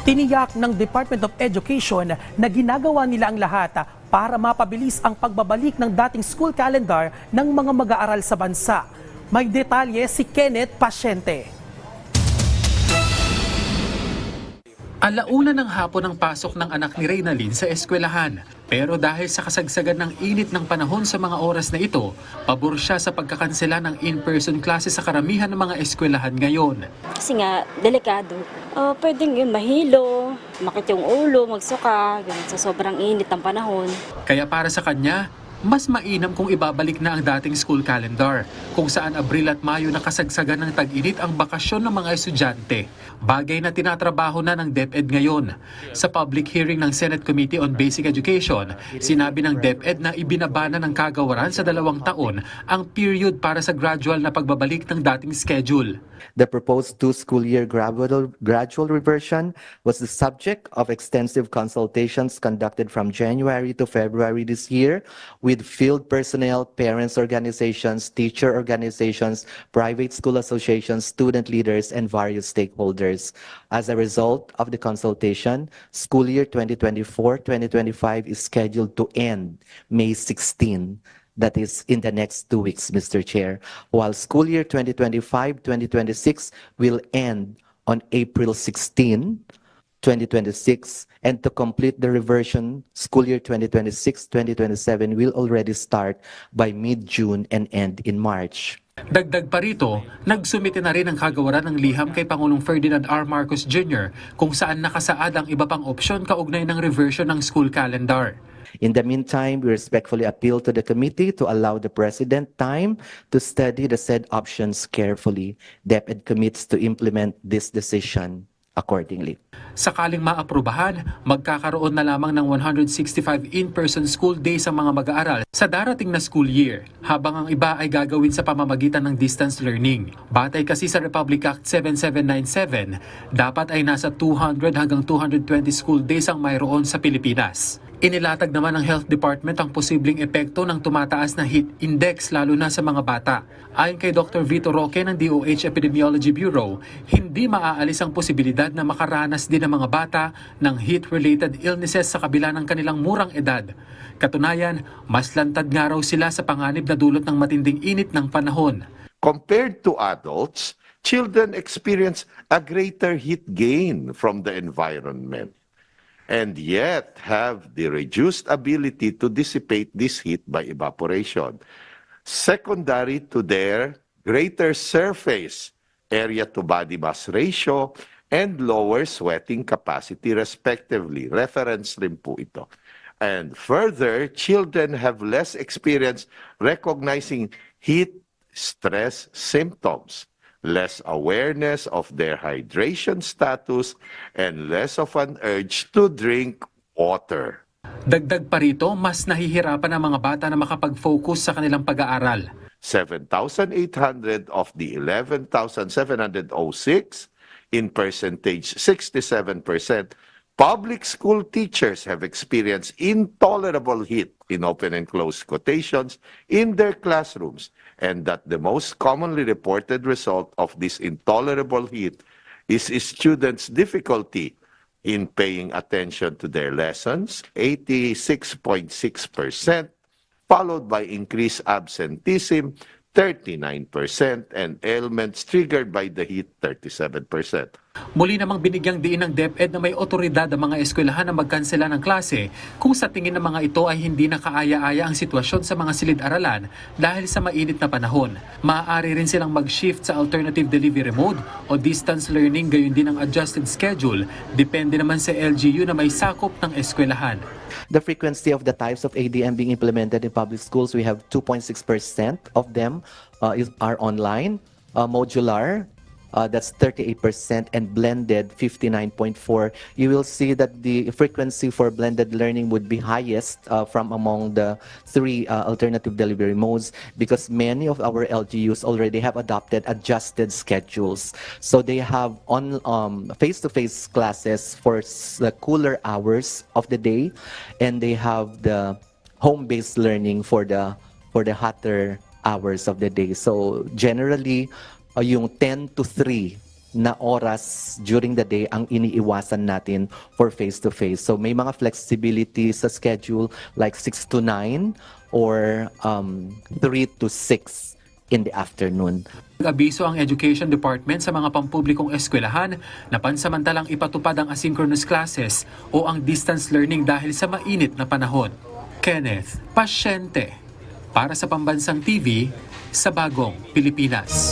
Tiniyak ng Department of Education na ginagawa nila ang lahat para mapabilis ang pagbabalik ng dating school calendar ng mga mag-aaral sa bansa. May detalye si Kenneth Pasyente. Alauna ng hapon ang pasok ng anak ni Reynalyn sa eskwelahan. Pero dahil sa kasagsagan ng init ng panahon sa mga oras na ito, pabor siya sa pagkakansela ng in-person classes sa karamihan ng mga eskwelahan ngayon. Kasi nga, delikado. Pwedeng yun, mahilo, makit yung ulo, magsuka, ganun, sa sobrang init ng panahon. Kaya para sa kanya, mas mainam kung ibabalik na ang dating school calendar, kung saan Abril at Mayo nakasagsagan ng tag-init ang bakasyon ng mga estudyante. Bagay na tinatrabaho na ng DepEd ngayon. Sa public hearing ng Senate Committee on Basic Education, sinabi ng DepEd na ibinabana ng kagawaran sa 2 taon ang period para sa gradual na pagbabalik ng dating schedule. The proposed 2-school year gradual reversion was the subject of extensive consultations conducted from January to February this year with field personnel, parents organizations, teacher organizations, private school associations, student leaders, and various stakeholders. As a result of the consultation, school year 2024-2025 is scheduled to end May 16. That is in the next 2 weeks, Mr. Chair, while school year 2025-2026 will end on April 16, 2026, and to complete the reversion, school year 2026-2027 will already start by mid-June and end in March. Dagdag pa rito, nagsumite na rin ang kagawaran ng liham kay Pangulong Ferdinand R. Marcos Jr. kung saan nakasaad ang iba pang opsyon kaugnay ng reversion ng school calendar. In the meantime, we respectfully appeal to the committee to allow the President time to study the said options carefully. DepEd commits to implement this decision accordingly. Sakaling maaprubahan, magkakaroon na lamang ng 165 in-person school days ang mga mag-aaral sa darating na school year, habang ang iba ay gagawin sa pamamagitan ng distance learning. Batay kasi sa Republic Act 7797, dapat ay nasa 200 hanggang 220 school days ang mayroon sa Pilipinas. Inilatag naman ng Health Department ang posibleng epekto ng tumataas na heat index lalo na sa mga bata. Ayon kay Dr. Vito Roque ng DOH Epidemiology Bureau, hindi maaalis ang posibilidad na makaranas din ang mga bata ng heat-related illnesses sa kabila ng kanilang murang edad. Katunayan, mas lantad nga raw sila sa panganib na dulot ng matinding init ng panahon. Compared to adults, children experience a greater heat gain from the environment, and yet have the reduced ability to dissipate this heat by evaporation, secondary to their greater surface area to body mass ratio and lower sweating capacity respectively. Reference rin po ito. And further, children have less experience recognizing heat stress symptoms, less awareness of their hydration status, and less of an urge to drink water. Dagdag pa rito, mas nahihirapan ang mga bata na makapag-focus sa kanilang pag-aaral. 7,800 of the 11,706, in percentage 67%, public school teachers have experienced intolerable heat, in open and closed quotations, in their classrooms, and that the most commonly reported result of this intolerable heat is students' difficulty in paying attention to their lessons, 86.6%, followed by increased absenteeism, 39%, and ailments triggered by the heat, 37%. Muli namang binigyang diin ng DepEd na may otoridad ang mga eskwelahan na magkansela ng klase kung sa tingin ng mga ito ay hindi nakaaya-aya ang sitwasyon sa mga silid-aralan dahil sa mainit na panahon. Maaari rin silang mag-shift sa alternative delivery mode o distance learning, gayon din ang adjusted schedule, depende naman sa LGU na may sakop ng eskwelahan. The frequency of the types of ADM being implemented in public schools, we have 2.6% of them are online, modular, that's 38%, and blended 59.4%. You will see that the frequency for blended learning would be highest from among the 3 alternative delivery modes, because many of our LGUs already have adopted adjusted schedules. So they have on face-to-face classes for the cooler hours of the day, and they have the home-based learning for the hotter hours of the day. So generally, yung 10 to 3 na oras during the day ang iniiwasan natin for face-to-face. So may mga flexibility sa schedule like 6 to 9 or 3 to 6 in the afternoon. Nag-abiso ang Education Department sa mga pampublikong eskwelahan na pansamantalang ipatupad ang asynchronous classes o ang distance learning dahil sa mainit na panahon. Kenneth Pasyente, para sa Pambansang TV, sa Bagong Pilipinas.